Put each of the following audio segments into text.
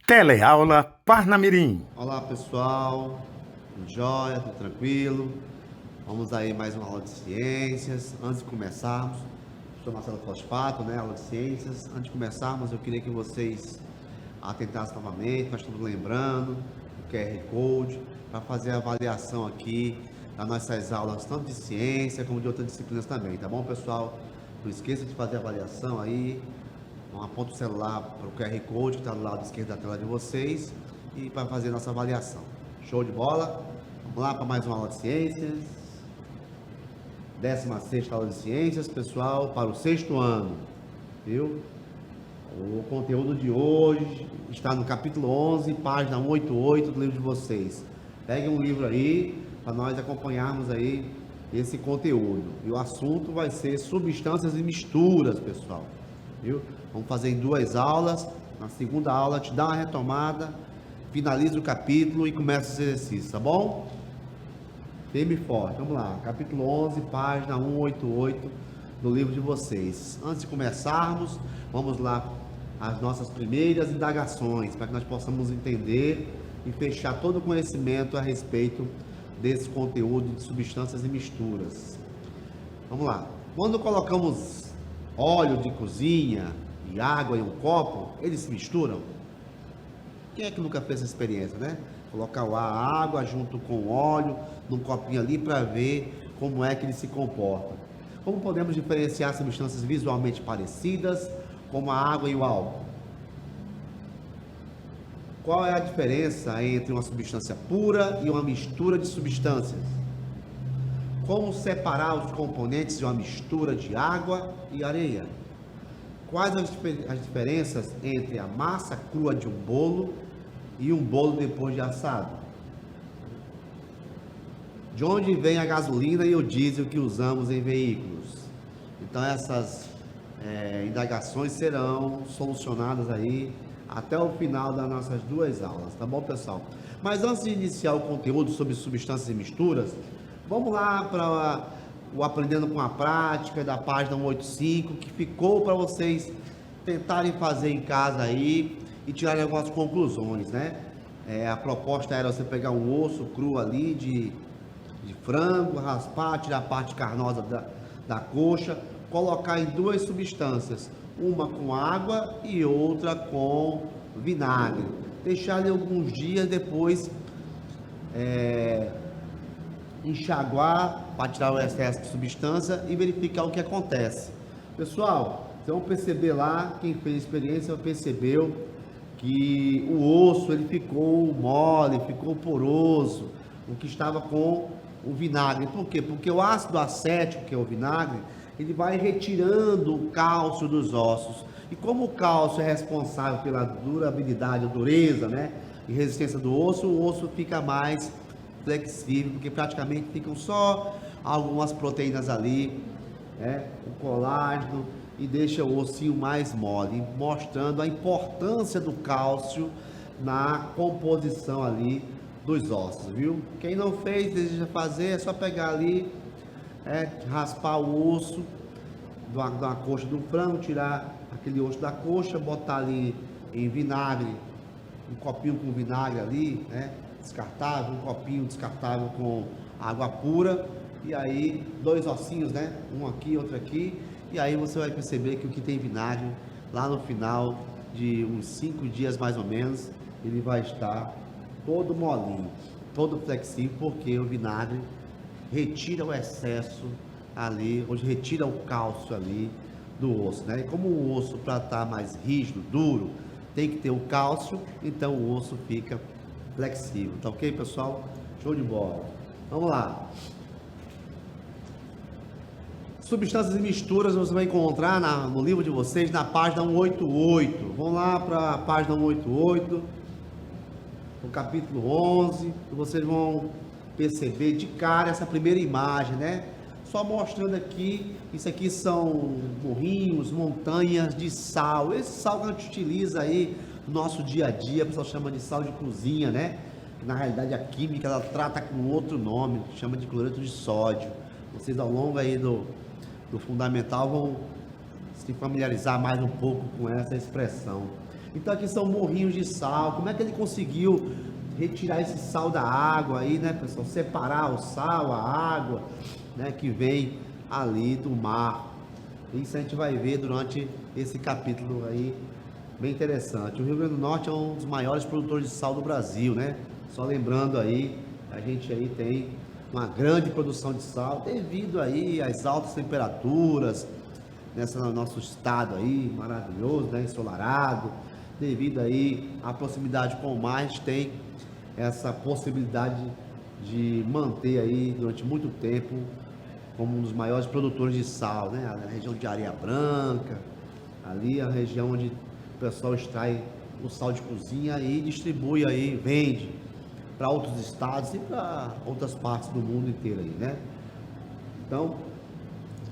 Teleaula Parnamirim. Olá pessoal, tudo jóia, tudo tranquilo? Vamos aí mais uma aula de ciências. Antes de começarmos, sou Marcelo Fosfato, aula de ciências. Antes de começarmos, eu queria que vocês atentassem novamente, nós estamos lembrando o QR Code para fazer a avaliação aqui das nossas aulas, tanto de ciência como de outras disciplinas também, tá bom pessoal? Não esqueça de fazer a avaliação aí. Aponta o celular para o QR Code que está do lado esquerdo da tela de vocês e para fazer nossa avaliação. Show de bola? Vamos lá para mais uma aula de ciências. 16ª aula de ciências, pessoal, para o 6º ano, viu? O conteúdo de hoje está no capítulo 11, página 188 do livro de vocês. Peguem um livro aí para nós acompanharmos aí esse conteúdo. E o assunto vai ser substâncias e misturas, pessoal, viu? Vamos fazer em 2 aulas. Na segunda aula, te dá uma retomada, finaliza o capítulo e começa os exercícios, tá bom? Firme e forte. Vamos lá. Capítulo 11, página 188 do livro de vocês. Antes de começarmos, vamos lá às nossas primeiras indagações, para que nós possamos entender e fechar todo o conhecimento a respeito desse conteúdo de substâncias e misturas. Vamos lá. Quando colocamos óleo de cozinha e água em um copo, eles se misturam? Quem é que nunca fez essa experiência, né? Colocar a água junto com o óleo num copinho ali para ver como é que eles se comportam. Como podemos diferenciar substâncias visualmente parecidas, como a água e o álcool? Qual é a diferença entre uma substância pura e uma mistura de substâncias? Como separar os componentes de uma mistura de água e areia? Quais as diferenças entre a massa crua de um bolo e um bolo depois de assado? De onde vem a gasolina e o diesel que usamos em veículos? Então essas indagações serão solucionadas aí até o final das nossas 2 aulas, tá bom, pessoal? Mas antes de iniciar o conteúdo sobre substâncias e misturas, vamos lá para o Aprendendo com a Prática, da página 185, que ficou para vocês tentarem fazer em casa aí e tirarem algumas conclusões, né? A proposta era você pegar um osso cru ali de frango, raspar, tirar a parte carnosa da coxa, colocar em 2 substâncias, uma com água e outra com vinagre. Deixar ali alguns dias, depois enxaguar para tirar o excesso de substância e verificar o que acontece. Pessoal, vocês vão perceber lá, quem fez experiência percebeu que o osso ele ficou mole, ficou poroso, o que estava com o vinagre. Por quê? Porque o ácido acético, que é o vinagre, ele vai retirando o cálcio dos ossos. E como o cálcio é responsável pela durabilidade, dureza, né, e resistência do osso, o osso fica mais flexível, porque praticamente ficam só algumas proteínas ali, o colágeno, e deixa o ossinho mais mole, mostrando a importância do cálcio na composição ali dos ossos, viu? Quem não fez, deseja fazer, é só pegar ali, raspar o osso da coxa do frango, tirar aquele osso da coxa, botar ali em vinagre, um copinho com vinagre ali, descartável, um copinho descartável com água pura, e aí 2 ossinhos, um aqui, outro aqui, e aí você vai perceber que o que tem vinagre, lá no final de uns 5 dias mais ou menos, ele vai estar todo molinho, todo flexível, porque o vinagre retira o excesso ali, onde retira o cálcio ali do osso, E como o osso, para estar mais rígido, duro, tem que ter o cálcio, então o osso fica flexível, tá ok, pessoal? Show de bola. Vamos lá. Substâncias e misturas você vai encontrar no livro de vocês, na página 188. Vamos lá para a página 188, o capítulo 11, que vocês vão perceber de cara essa primeira imagem, Só mostrando aqui, isso aqui são morrinhos, montanhas de sal. Esse sal que a gente utiliza aí no nosso dia a dia, o pessoal chama de sal de cozinha, Que na realidade a química ela trata com outro nome, chama de cloreto de sódio. Vocês ao longo aí do fundamental vão se familiarizar mais um pouco com essa expressão. Então aqui são morrinhos de sal. Como é que ele conseguiu retirar esse sal da água aí, né, pessoal? Separar o sal, a água, né, que vem ali do mar. Isso a gente vai ver durante esse capítulo aí, bem interessante. O Rio Grande do Norte é um dos maiores produtores de sal do Brasil, né? Só lembrando aí, a gente aí tem uma grande produção de sal devido aí às altas temperaturas no nosso estado aí, maravilhoso, né? Ensolarado, devido aí à proximidade com o mar, a gente tem essa possibilidade de manter aí durante muito tempo como um dos maiores produtores de sal, né? A região de Areia Branca, ali a região onde o pessoal extrai o sal de cozinha e distribui aí, vende para outros estados e para outras partes do mundo inteiro aí, né? Então,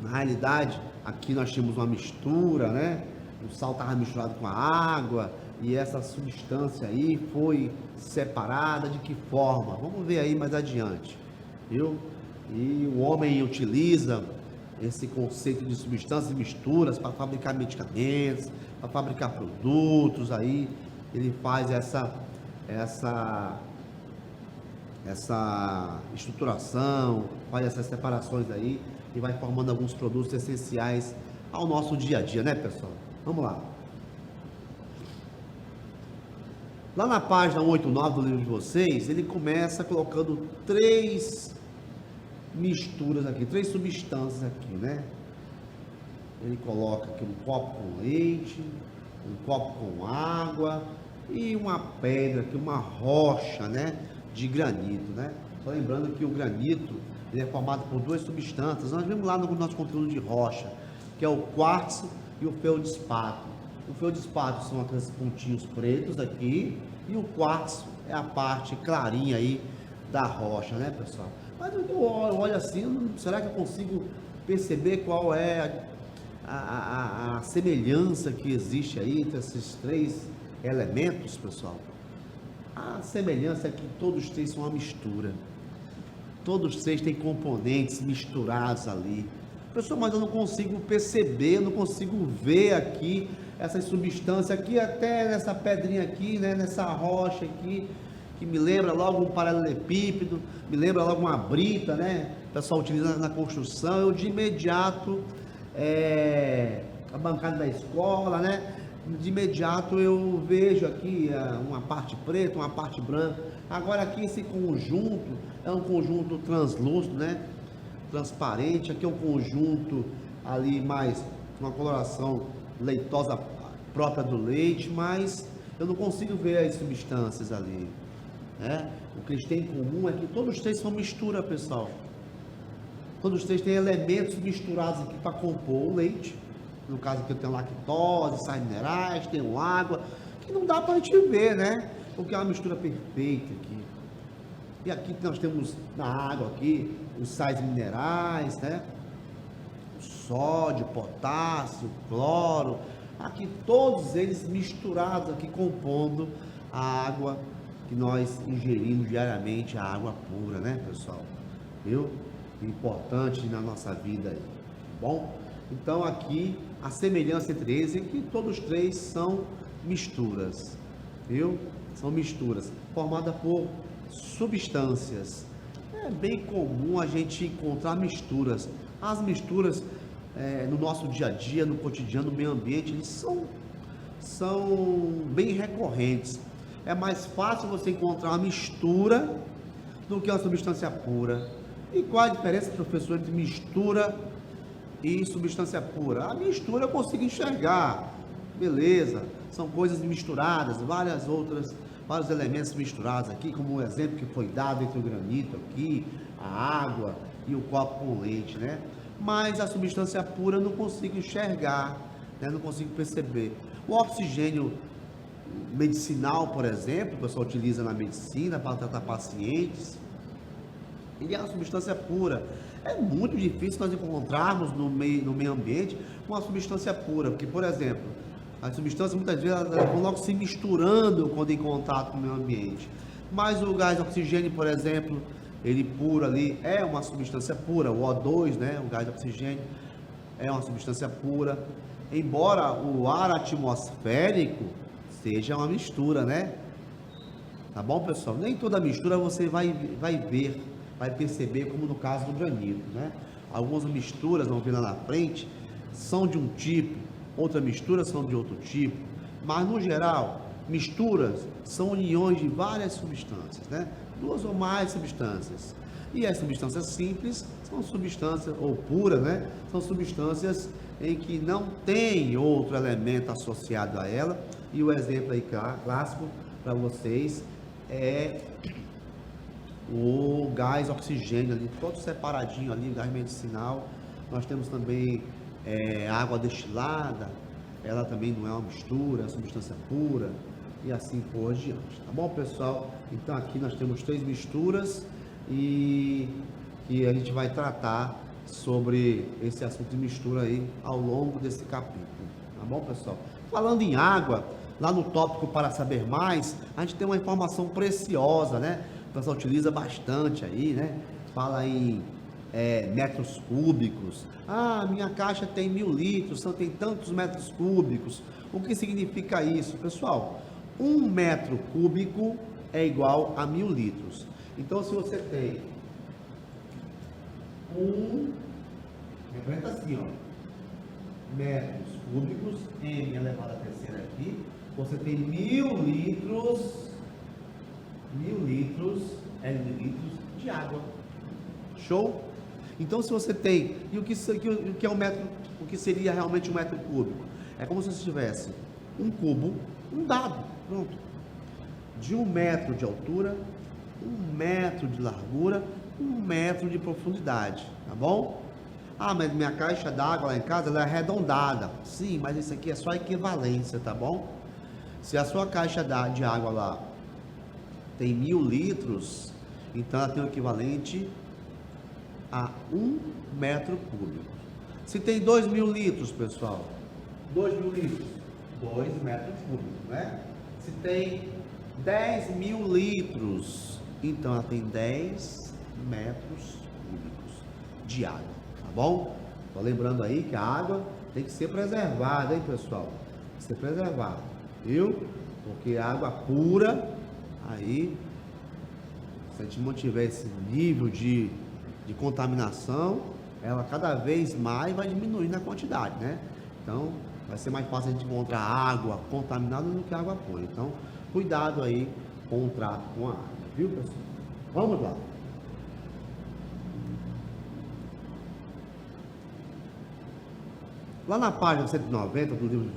na realidade, aqui nós tínhamos uma mistura, né? O sal estava misturado com a água e essa substância aí foi separada de que forma? Vamos ver aí mais adiante, viu? E o homem utiliza esse conceito de substâncias e misturas para fabricar medicamentos, para fabricar produtos aí, ele faz essa estruturação, faz essas separações aí e vai formando alguns produtos essenciais ao nosso dia a dia, né, pessoal? Vamos lá. Lá na página 189 do livro de vocês, ele começa colocando três misturas aqui, três substâncias aqui, né? Ele coloca aqui um copo com leite, um copo com água e uma pedra aqui, uma rocha, né? De granito, né? Só lembrando que o granito, ele é formado por duas substâncias. Nós vimos lá no nosso conteúdo de rocha, que é o quartzo e o feldespato. O feldespato são aqueles pontinhos pretos aqui e o quartzo é a parte clarinha aí da rocha, né, pessoal? Mas eu olho assim, será que eu consigo perceber qual é a semelhança que existe aí entre esses três elementos, pessoal? A semelhança é que todos três são uma mistura. Todos três têm componentes misturados ali. Pessoal, mas eu não consigo perceber, eu não consigo ver aqui essas substâncias aqui, até nessa pedrinha aqui, né, nessa rocha aqui, que me lembra logo um paralelepípedo, me lembra logo uma brita, né? O pessoal utiliza na construção. Eu de imediato, a bancada da escola, né? De imediato eu vejo aqui uma parte preta, uma parte branca. Agora aqui esse conjunto é um conjunto translúcido, né? Transparente. Aqui é um conjunto ali mais uma coloração leitosa própria do leite, mas eu não consigo ver as substâncias ali, né? O que eles têm em comum é que todos os três são mistura, pessoal. Todos os três têm elementos misturados aqui para compor o leite. No caso aqui eu tenho lactose, sais minerais, tenho água, que não dá para a gente ver, né? Porque é uma mistura perfeita aqui. E aqui nós temos na água aqui os sais minerais, né? O sódio, potássio, cloro. Aqui todos eles misturados aqui compondo a água que nós ingerimos diariamente, a água pura, né, pessoal? Viu? Importante na nossa vida aí, tá bom? Então aqui a semelhança entre eles é que todos três são misturas, viu? São misturas formadas por substâncias. É bem comum a gente encontrar misturas. As misturas no nosso dia a dia, no cotidiano, no meio ambiente, eles são bem recorrentes. É mais fácil você encontrar uma mistura do que uma substância pura. E qual a diferença, professor, entre mistura e substância pura? A mistura eu consigo enxergar, beleza, são coisas misturadas, vários elementos misturados aqui, como o exemplo que foi dado entre o granito aqui, a água e o copo com leite, né? Mas a substância pura eu não consigo enxergar, né? Não consigo perceber. O oxigênio medicinal, por exemplo, o pessoal utiliza na medicina para tratar pacientes, ele é uma substância pura. É muito difícil nós encontrarmos no meio ambiente uma substância pura, porque, por exemplo, as substâncias muitas vezes elas vão logo se misturando quando em contato com o meio ambiente. Mas o gás oxigênio, por exemplo, ele puro ali é uma substância pura. O O2, né, o gás de oxigênio, é uma substância pura. Embora o ar atmosférico seja uma mistura, né? Tá bom, pessoal? Nem toda mistura você vai ver, vai perceber, como no caso do granito, né? Algumas misturas, vamos ver lá na frente, são de um tipo, outras misturas são de outro tipo, mas no geral, misturas são uniões de várias substâncias, né? Duas ou mais substâncias. E as substâncias simples são substâncias, ou puras, né? São substâncias em que não tem outro elemento associado a ela. E o exemplo aí clássico para vocês é o gás oxigênio ali, todo separadinho ali, o gás medicinal. Nós temos também água destilada, ela também não é uma mistura, é uma substância pura, e assim por diante, tá bom, pessoal? Então aqui nós temos 3 misturas e que a gente vai tratar sobre esse assunto de mistura aí ao longo desse capítulo, tá bom, pessoal? Falando em água, lá no tópico para saber mais, a gente tem uma informação preciosa, né? O pessoal utiliza bastante aí, né? Fala em metros cúbicos. Ah, minha caixa tem 1000 litros, só tem tantos metros cúbicos. O que significa isso, pessoal? 1 metro cúbico é igual a 1000 litros. Então, se você tem representa assim, ó, metros cúbicos, M elevado à terceira aqui, você tem 1000 litros, L de litros de água. Show? Então, se você tem, e o que é um metro, o que seria realmente 1 metro cúbico? É como se você tivesse um cubo, um dado, pronto, de 1 metro de altura, 1 metro de largura, 1 metro de profundidade, tá bom? Ah, mas minha caixa d'água lá em casa, ela é arredondada. Sim, mas isso aqui é só equivalência, tá bom? Se a sua caixa de água lá tem 1000 litros, então ela tem o equivalente a 1 metro cúbico. Se tem 2000 litros, pessoal, 2000 litros, 2 metros cúbicos, né? Se tem 10.000 litros, então ela tem 10 metros cúbicos de água, tá bom? Tô lembrando aí que a água tem que ser preservada, hein, pessoal? Tem que ser preservada, viu? Porque a água pura, aí, se a gente mantiver esse nível de contaminação, ela cada vez mais vai diminuindo a quantidade, né? Então, vai ser mais fácil a gente encontrar água contaminada do que água pura. Então, cuidado aí com o trato com a água, viu, pessoal? Vamos lá. Lá na página 190 do livro de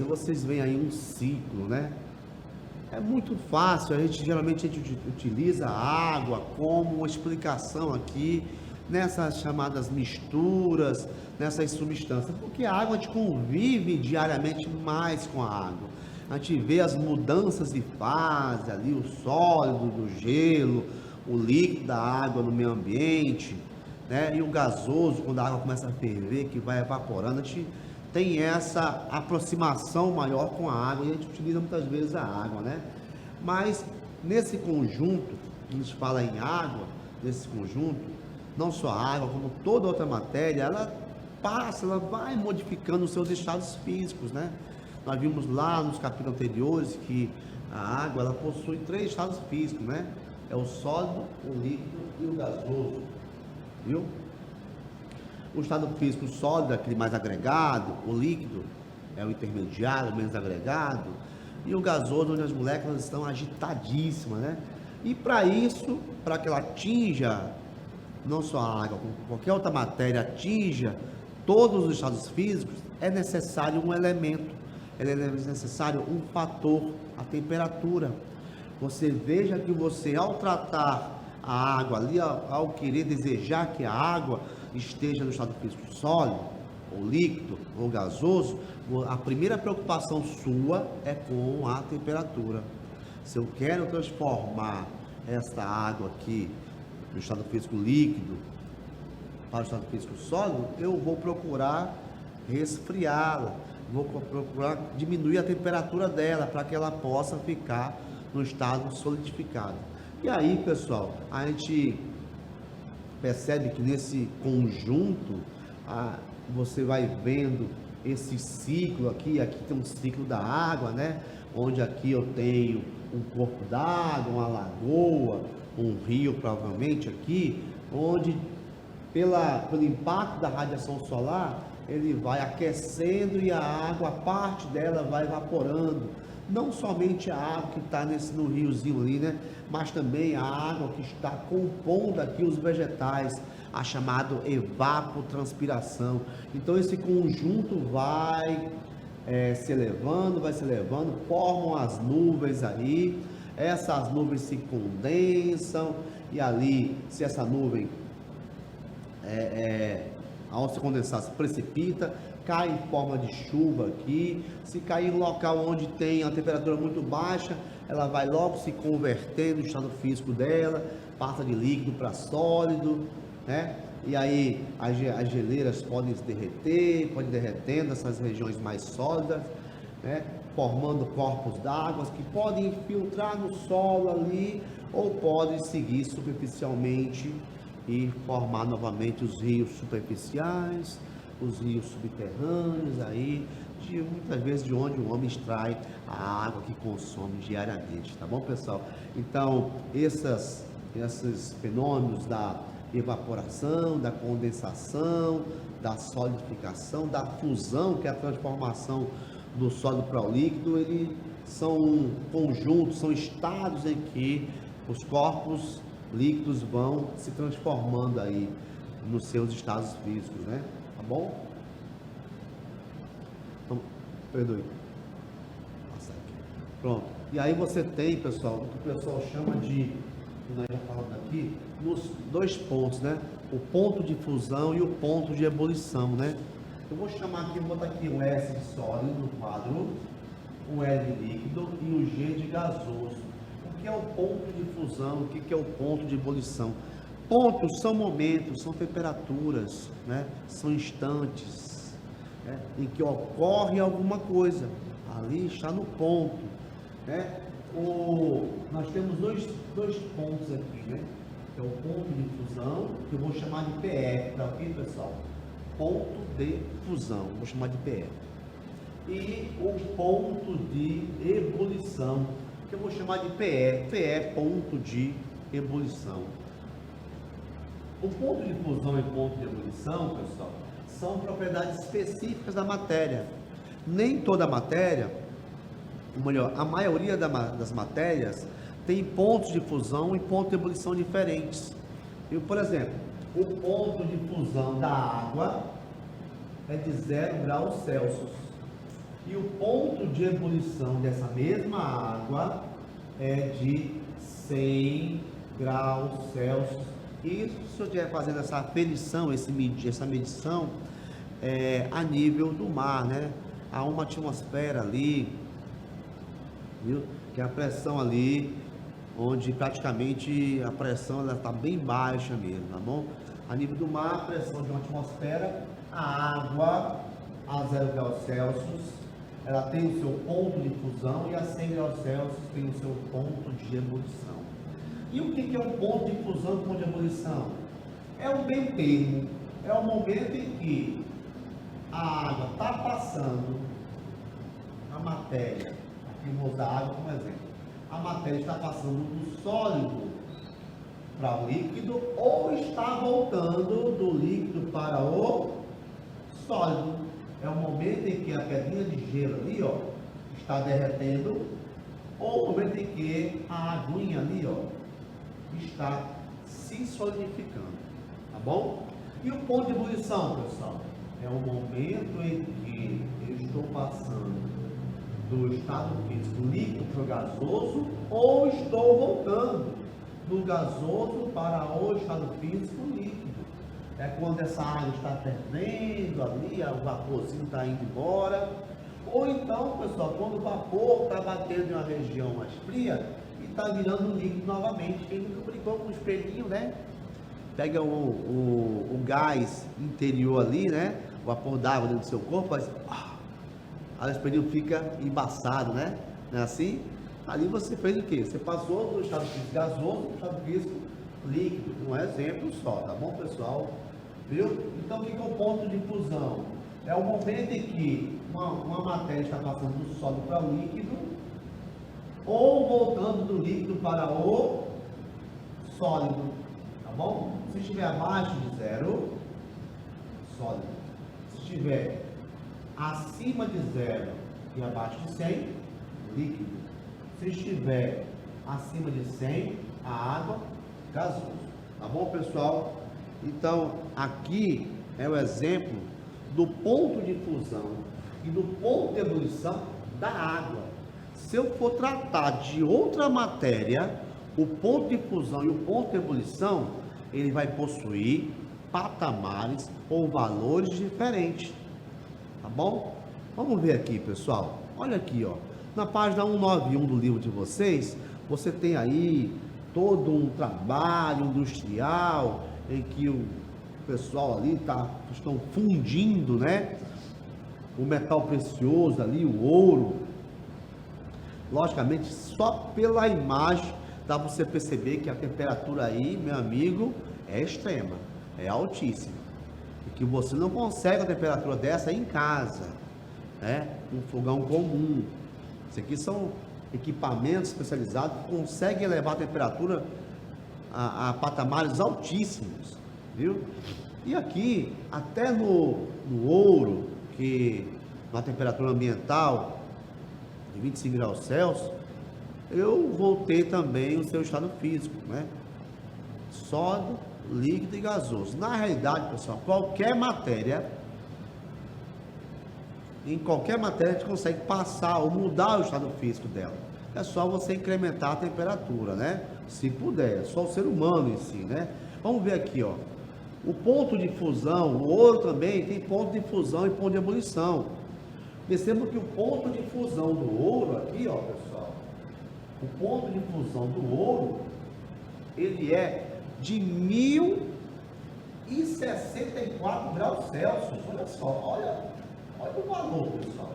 vocês veem aí um ciclo, né? É muito fácil, geralmente a gente utiliza a água como uma explicação aqui nessas chamadas misturas, nessas substâncias, porque a água a gente convive diariamente mais com a água. A gente vê as mudanças de fase ali, o sólido do gelo, o líquido da água no meio ambiente, né? E o gasoso, quando a água começa a ferver, que vai evaporando, a gente tem essa aproximação maior com a água e a gente utiliza muitas vezes a água, né? Mas nesse conjunto, que a gente fala em água, nesse conjunto, não só a água, como toda outra matéria, ela vai modificando os seus estados físicos, né? Nós vimos lá nos capítulos anteriores que a água, ela possui 3 estados físicos, né? É o sólido, o líquido e o gasoso, viu? O estado físico sólido é aquele mais agregado, o líquido é o intermediário, menos agregado, e o gasoso, onde as moléculas estão agitadíssimas, né? E para isso, para que ela atinja, não só a água, como qualquer outra matéria atinja todos os estados físicos, é necessário um elemento, é necessário um fator, a temperatura. Você veja que você, ao tratar a água ali, ao querer desejar que a água esteja no estado físico sólido, ou líquido, ou gasoso, a primeira preocupação sua é com a temperatura. Se eu quero transformar esta água aqui do estado físico líquido para o estado físico sólido, eu vou procurar resfriá-la, vou procurar diminuir a temperatura dela para que ela possa ficar no estado solidificado. E aí, pessoal, a gente percebe que nesse conjunto você vai vendo esse ciclo aqui tem um ciclo da água, né? onde aqui eu tenho um corpo d'água, uma lagoa, um rio provavelmente aqui, onde pelo impacto da radiação solar, ele vai aquecendo e a água, parte dela vai evaporando. Não somente a água que está no riozinho ali, né? Mas também a água que está compondo aqui os vegetais, a chamada evapotranspiração. Então esse conjunto vai se elevando, formam as nuvens aí, essas nuvens se condensam, e ali, se essa nuvem ao se condensar, se precipita, cai em forma de chuva aqui. Se cair em um local onde tem a temperatura muito baixa, ela vai logo se convertendo no estado físico dela, passa de líquido para sólido, né? E aí as geleiras podem se derreter, podem derretendo essas regiões mais sólidas, né? Formando corpos d'água que podem infiltrar no solo ali, ou podem seguir superficialmente e formar novamente os rios superficiais, os rios subterrâneos aí, muitas vezes de onde o homem extrai a água que consome diariamente, tá bom, pessoal? Então, esses fenômenos da evaporação, da condensação, da solidificação, da fusão, que é a transformação do sólido para o líquido, eles são conjuntos, são estados em que os corpos líquidos vão se transformando aí nos seus estados físicos, né? Tá bom? Então, perdoe. Passar aqui. Pronto. E aí você tem, pessoal, o que o pessoal chama de, nós já falamos aqui, nos dois pontos, né? O ponto de fusão e o ponto de ebulição, né? Eu vou chamar aqui, vou botar aqui um S de sólido no quadro, um L de líquido e o G de gasoso. O que é o ponto de fusão? O que é o ponto de ebulição? Pontos são momentos, são temperaturas, né? São instantes, né? Em que ocorre alguma coisa. Ali está no ponto, né? Nós temos dois pontos aqui, né? Que é o ponto de fusão, que eu vou chamar de PF, tá ok, pessoal? Ponto de fusão, vou chamar de PF. E o ponto de ebulição, que eu vou chamar de PE, ponto de ebulição. O ponto de fusão e ponto de ebulição, pessoal, são propriedades específicas da matéria. Nem toda matéria, ou melhor, a maioria das matérias tem pontos de fusão e pontos de ebulição diferentes. Por exemplo, o ponto de fusão da água é de 0 graus Celsius. E o ponto de ebulição dessa mesma água é de 100 graus Celsius. E se eu estiver fazendo essa aferição, essa medição, a nível do mar, né? Há uma atmosfera ali, viu? Que é a pressão ali, onde praticamente a pressão está bem baixa mesmo, tá bom? A nível do mar, a pressão de uma atmosfera, a água a 0 graus Celsius, ela tem o seu ponto de fusão, e a 100 graus Celsius tem o seu ponto de ebulição. E o que é um ponto de fusão e ponto de ebulição? É um meio termo, é o momento em que a água está passando, a matéria, aqui vou usar a água como exemplo, a matéria está passando do sólido para o líquido, ou está voltando do líquido para o sólido. É o momento em que a pedrinha de gelo ali, ó, está derretendo, ou o momento em que a aguinha ali, ó, está se solidificando, tá bom? E o ponto de ebulição, pessoal, é o momento em que eu estou passando do estado físico líquido para o gasoso, ou estou voltando do gasoso para o estado físico líquido. É quando essa água está fervendo ali, o vaporzinho está indo embora. Ou então, pessoal, quando o vapor está batendo em uma região mais fria e está virando líquido novamente. Quem nunca brincou com o espelhinho, né? Pega o gás interior ali, né? O vapor d'água dentro do seu corpo, faz... Aí o espelhinho fica embaçado, né? Não é assim? Ali você fez o quê? Você passou do estado físico gasoso para o estado físico líquido. Um exemplo só, tá bom, pessoal? Viu? Então, o que é o ponto de fusão? É o momento em que uma matéria está passando do sólido para o líquido, ou voltando do líquido para o sólido, tá bom? Se estiver abaixo de 0, sólido. Se estiver acima de 0 e abaixo de 100, líquido. Se estiver acima de 100, a água, gasoso. Tá bom, pessoal? Então, aqui é o exemplo do ponto de fusão e do ponto de ebulição da água. Se eu for tratar de outra matéria, o ponto de fusão e o ponto de ebulição, ele vai possuir patamares ou valores diferentes. Tá bom? Vamos ver aqui, pessoal. Olha aqui, ó. Na página 191 do livro de vocês, você tem aí todo um trabalho industrial em que o pessoal ali estão fundindo, né? O metal precioso ali, o ouro. Logicamente, só pela imagem dá para você perceber que a temperatura aí, meu amigo, é extrema, é altíssima. E que você não consegue a temperatura dessa em casa, né? Um fogão comum. Isso aqui são equipamentos especializados que conseguem elevar a temperatura a patamares altíssimos, viu? E aqui, até no ouro, que na temperatura ambiental de 25 graus Celsius, eu vou ter também o seu estado físico, né? Sólido, líquido e gasoso. Na realidade, pessoal, em qualquer matéria a gente consegue passar ou mudar o estado físico dela. É só você incrementar a temperatura, né? Se puder, é só o ser humano em si, né? Vamos ver aqui, ó. O ponto de fusão, o ouro também tem ponto de fusão e ponto de ebulição. Percebam que o ponto de fusão do ouro aqui, ó, pessoal, o ponto de fusão do ouro, ele é de 1064 graus Celsius. Olha só, olha o valor, pessoal.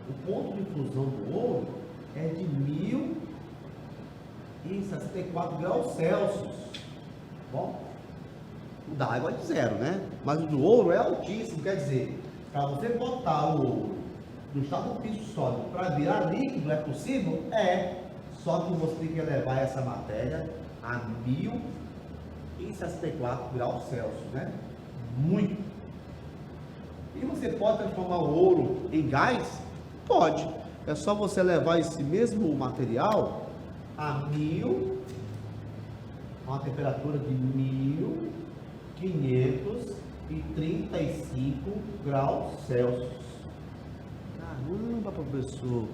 O ponto de fusão do ouro é de 1064 graus Celsius. Bom, o da água é de 0, né? Mas o do ouro é altíssimo, quer dizer, para você botar o ouro no estado físico sólido para virar líquido, é possível? É. Só que você tem que elevar essa matéria a 1064 graus Celsius, né? Muito. E você pode transformar o ouro em gás? Pode. É só você levar esse mesmo material a uma temperatura de 1535 graus Celsius. Caramba, professor.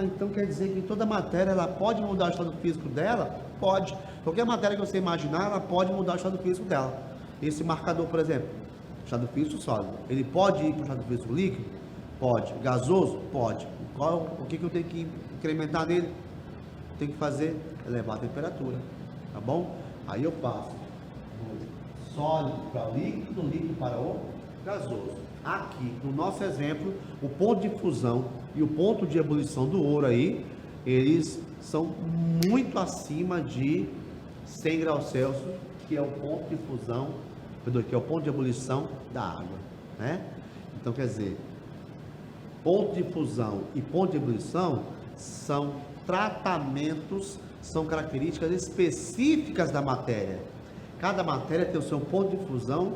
Então quer dizer que toda matéria ela pode mudar o estado físico dela? Pode. Qualquer matéria que você imaginar, ela pode mudar o estado físico dela. Esse marcador, por exemplo, estado físico sólido, ele pode ir para o estado físico líquido? Pode. Gasoso? Pode. O que eu tenho que incrementar nele? Tem que fazer elevar a temperatura, tá bom? Aí eu passo do sólido para o líquido, do líquido para o gasoso. Aqui, no nosso exemplo, o ponto de fusão e o ponto de ebulição do ouro aí, eles são muito acima de 100 graus Celsius, que é o ponto de fusão, que é o ponto de ebulição da água, né? Então, quer dizer, ponto de fusão e ponto de ebulição são tratamentos, são características específicas da matéria. Cada matéria tem o seu ponto de fusão,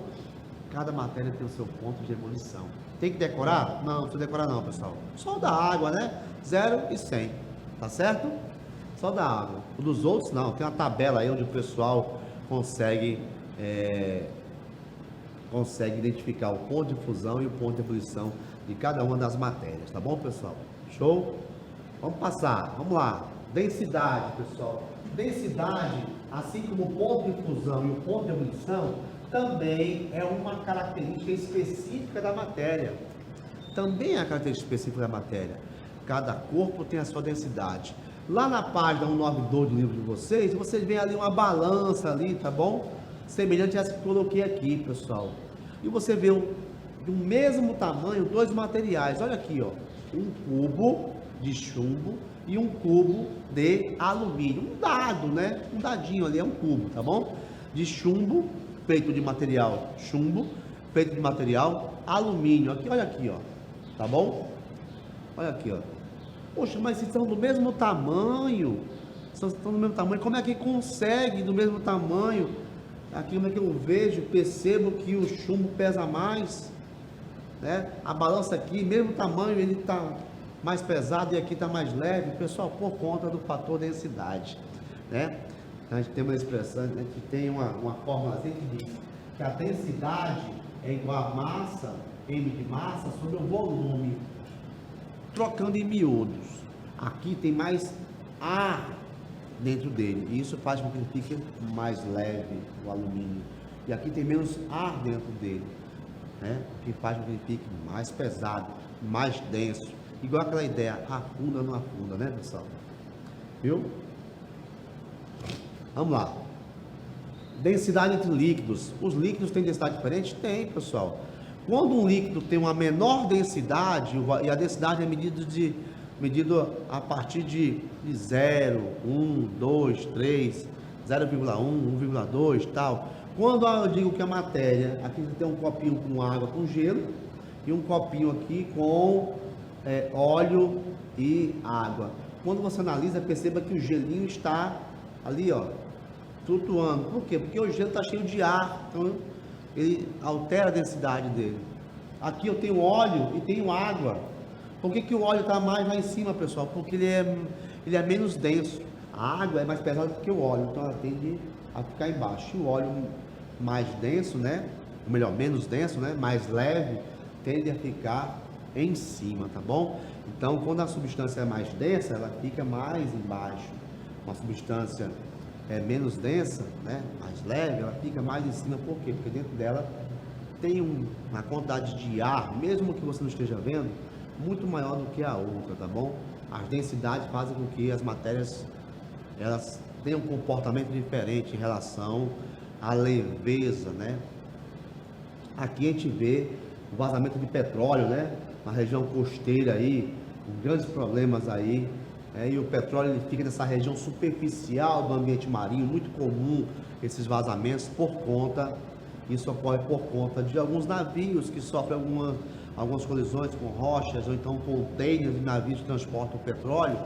cada matéria tem o seu ponto de ebulição. Tem que decorar? Não, não precisa decorar não, pessoal. Só o da água, né? 0 e 100, tá certo? Só da água. O dos outros não, tem uma tabela aí onde o pessoal consegue identificar o ponto de fusão e o ponto de ebulição de cada uma das matérias, tá bom, pessoal? Show? Vamos passar, vamos lá. Densidade, pessoal. Densidade, assim como o ponto de fusão e o ponto de ebulição, também é uma característica específica da matéria. Também é a característica específica da matéria. Cada corpo tem a sua densidade. Lá na página 192 do livro de vocês veem ali uma balança ali, tá bom? Semelhante a essa que eu coloquei aqui, pessoal. E você vê do mesmo tamanho dois materiais. Olha aqui, ó. Um cubo de chumbo e um cubo de alumínio. Um dado, né? Um dadinho ali, é um cubo, tá bom? De chumbo, feito de material chumbo, feito de material alumínio. Aqui, olha aqui, ó. Tá bom? Olha aqui, ó. Poxa, mas se estão do mesmo tamanho, estão do mesmo tamanho, como é que consegue do mesmo tamanho? Aqui como é que eu vejo, percebo que o chumbo pesa mais, né? A balança aqui, mesmo tamanho, ele está mais pesado e aqui está mais leve, pessoal, por conta do fator densidade, né? A gente tem uma expressão, a gente tem uma fórmula assim que diz que a densidade é igual a massa, M de massa, sobre o volume. Trocando em miúdos, aqui tem mais ar dentro dele, e isso faz com que ele fique mais leve, o alumínio. E aqui tem menos ar dentro dele, né? Que faz com que ele fique mais pesado, mais denso. Igual aquela ideia, afunda ou não afunda, né, pessoal? Viu? Vamos lá. Densidade entre líquidos. Os líquidos têm densidade diferente? Tem, pessoal. Quando um líquido tem uma menor densidade, e a densidade é medida a partir de 0, 1, 2, 3, 0,1, 1,2 tal. Quando eu digo que a matéria, aqui tem um copinho com água com gelo e um copinho aqui com óleo e água. Quando você analisa, perceba que o gelinho está ali, ó, flutuando. Por quê? Porque o gelo está cheio de ar, então ele altera a densidade dele. Aqui eu tenho óleo e tenho água. Por que o óleo está mais lá em cima, pessoal? Porque ele é menos denso. A água é mais pesada do que o óleo, então ela tende a ficar embaixo. E o óleo mais denso, né? Ou melhor, menos denso, né? Mais leve, tende a ficar em cima, tá bom? Então, quando a substância é mais densa, ela fica mais embaixo. Uma substância menos densa, né? Mais leve, ela fica mais em cima. Por quê? Porque dentro dela tem uma quantidade de ar, mesmo que você não esteja vendo, muito maior do que a outra, tá bom? As densidades fazem com que as matérias elas tenham um comportamento diferente em relação à leveza, né? Aqui a gente vê o vazamento de petróleo, né? Na região costeira aí, com grandes problemas aí, e o petróleo ele fica nessa região superficial do ambiente marinho, muito comum esses vazamentos isso ocorre por conta de alguns navios que sofrem algumas colisões com rochas, ou então containers de navios que transportam petróleo,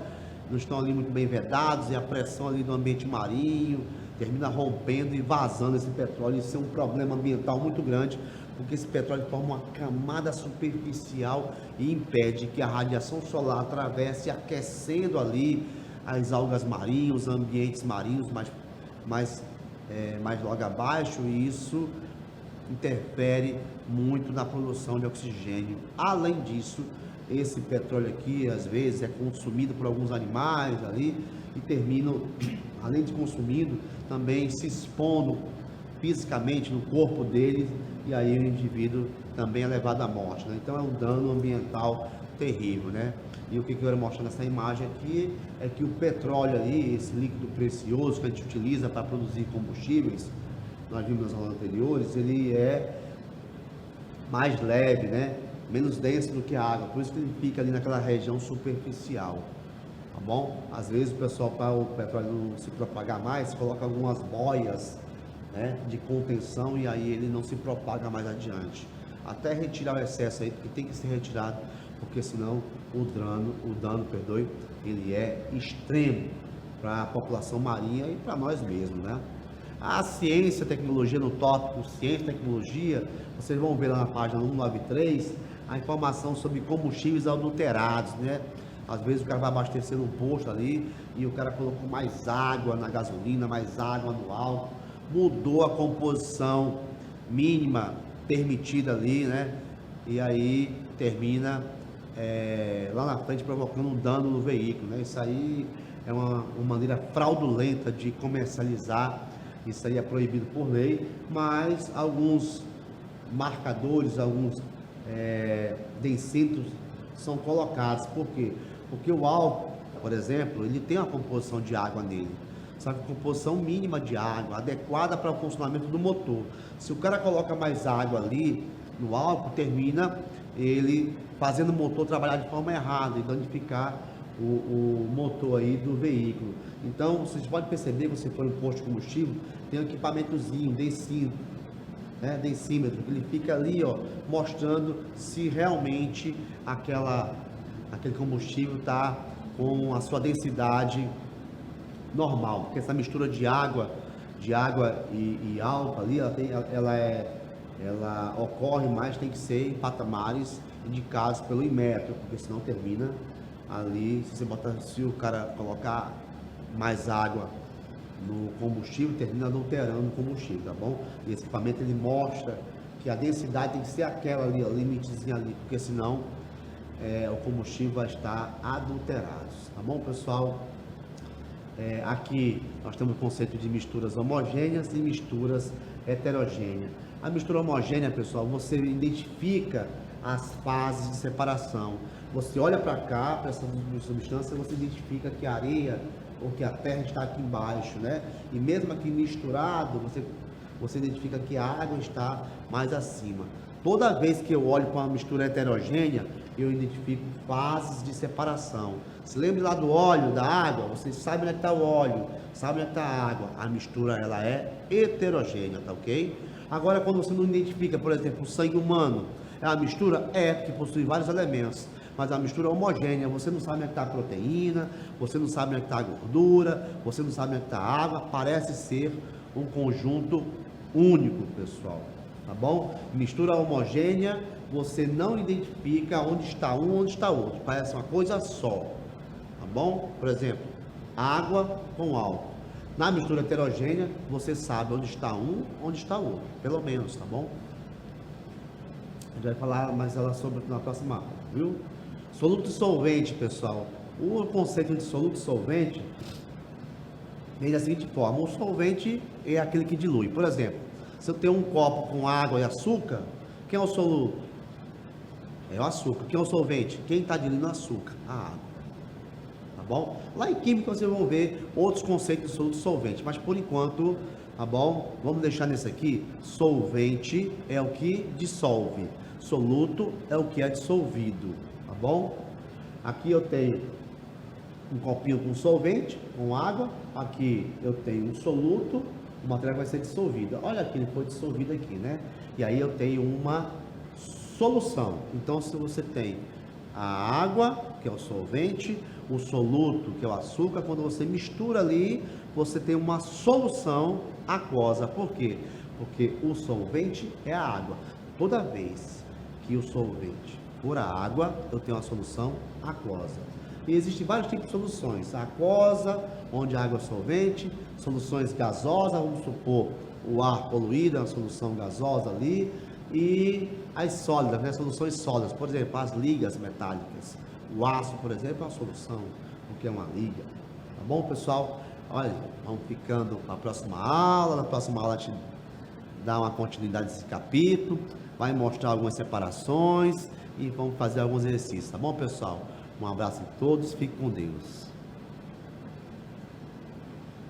não estão ali muito bem vedados, e a pressão ali do ambiente marinho termina rompendo e vazando esse petróleo. Isso é um problema ambiental muito grande, porque esse petróleo forma uma camada superficial e impede que a radiação solar atravesse, aquecendo ali as algas marinhas, os ambientes marinhos mais logo abaixo, e isso interfere muito na produção de oxigênio. Além disso, esse petróleo aqui às vezes é consumido por alguns animais ali e terminam, além de consumindo, também se expondo fisicamente no corpo deles, e aí o indivíduo também é levado à morte, né? Então é um dano ambiental terrível, né? E o que eu quero mostrar nessa imagem aqui é que o petróleo ali, esse líquido precioso que a gente utiliza para produzir combustíveis, nós vimos nas aulas anteriores, ele é mais leve, né? Menos denso do que a água, por isso que ele fica ali naquela região superficial, tá bom? Às vezes o pessoal, para o petróleo não se propagar mais, coloca algumas boias, né, de contenção, e aí ele não se propaga mais adiante, até retirar o excesso aí, porque tem que ser retirado, porque senão o dano, ele é extremo para a população marinha e para nós mesmos, né? A ciência e tecnologia, no tópico ciência e tecnologia, vocês vão ver lá na página 193 a informação sobre combustíveis adulterados, né? Às vezes o cara vai abastecer no posto ali e o cara colocou mais água na gasolina, mais água no álcool, mudou a composição mínima permitida ali, né? E aí termina lá na frente provocando um dano no veículo, né? Isso aí é uma maneira fraudulenta de comercializar. Isso aí é proibido por lei, mas alguns marcadores, alguns densímetros são colocados. Por quê? Porque o álcool, por exemplo, ele tem uma composição de água nele, só que composição mínima de água, adequada para o funcionamento do motor. Se o cara coloca mais água ali no álcool, termina ele fazendo o motor trabalhar de forma errada e danificar o motor aí do veículo. Então, vocês podem perceber, que você for no posto de combustível, tem um equipamentozinho, densímetro, que ele fica ali, ó, mostrando se realmente aquele combustível está com a sua densidade normal, porque essa mistura de água e álcool ali, ela ocorre mais, tem que ser em patamares indicados pelo Inmetro, porque senão termina ali, se o cara colocar mais água no combustível, termina adulterando o combustível, tá bom? E esse equipamento ele mostra que a densidade tem que ser aquela ali, o limitezinho ali, porque senão o combustível vai estar adulterado, tá bom, pessoal? Aqui nós temos o conceito de misturas homogêneas e misturas heterogêneas. A mistura homogênea, pessoal, você identifica as fases de separação. Você olha para cá, para essa substância, você identifica que a areia ou que a terra está aqui embaixo, né? E mesmo aqui misturado, você identifica que a água está mais acima. Toda vez que eu olho para uma mistura heterogênea, eu identifico fases de separação. Se lembre lá do óleo, da água, você sabe onde é que está o óleo, sabe onde é que está a água. A mistura ela é heterogênea, tá ok? Agora, quando você não identifica, por exemplo, o sangue humano, é uma mistura? Que possui vários elementos, mas a mistura é homogênea. Você não sabe onde é que está a proteína, você não sabe onde é que está a gordura, você não sabe onde é que está a água. Parece ser um conjunto único, pessoal, tá bom? Mistura homogênea, você não identifica onde está um, onde está outro, parece uma coisa só, tá bom? Por exemplo, água com álcool. Na mistura heterogênea, você sabe onde está um, onde está o outro, pelo menos, tá bom? A gente vai falar mais ela sobre na próxima aula, viu? Soluto e solvente, pessoal. O conceito de soluto e solvente vem da seguinte forma: o solvente é aquele que dilui. Por exemplo, se eu tenho um copo com água e açúcar, quem é o soluto? É o açúcar. Quem é o solvente? Quem está diluindo o açúcar? A água. Tá bom? Lá em química vocês vão ver outros conceitos de soluto e solvente, mas por enquanto, tá bom? Vamos deixar nesse aqui. Solvente é o que dissolve. Soluto é o que é dissolvido, tá bom? Aqui eu tenho um copinho com solvente, com água. Aqui eu tenho um soluto, o material vai ser dissolvido. Olha aqui, ele foi dissolvido aqui, né? E aí eu tenho uma solução. Então, se você tem a água, que é o solvente, o soluto, que é o açúcar, quando você mistura ali, você tem uma solução aquosa. Por quê? Porque o solvente é a água. Toda vez que o solvente for a água, eu tenho uma solução aquosa. E existem vários tipos de soluções: aquosa, onde a água é solvente, soluções gasosas, vamos supor, o ar poluído é uma solução gasosa ali, e as sólidas, né, soluções sólidas, por exemplo, as ligas metálicas. O aço, por exemplo, é uma solução, porque é uma liga. Tá bom, pessoal? Olha, vamos ficando para a próxima aula. Na próxima aula a gente dá uma continuidade desse capítulo, vai mostrar algumas separações e vamos fazer alguns exercícios, tá bom, pessoal? Um abraço a todos, fique com Deus.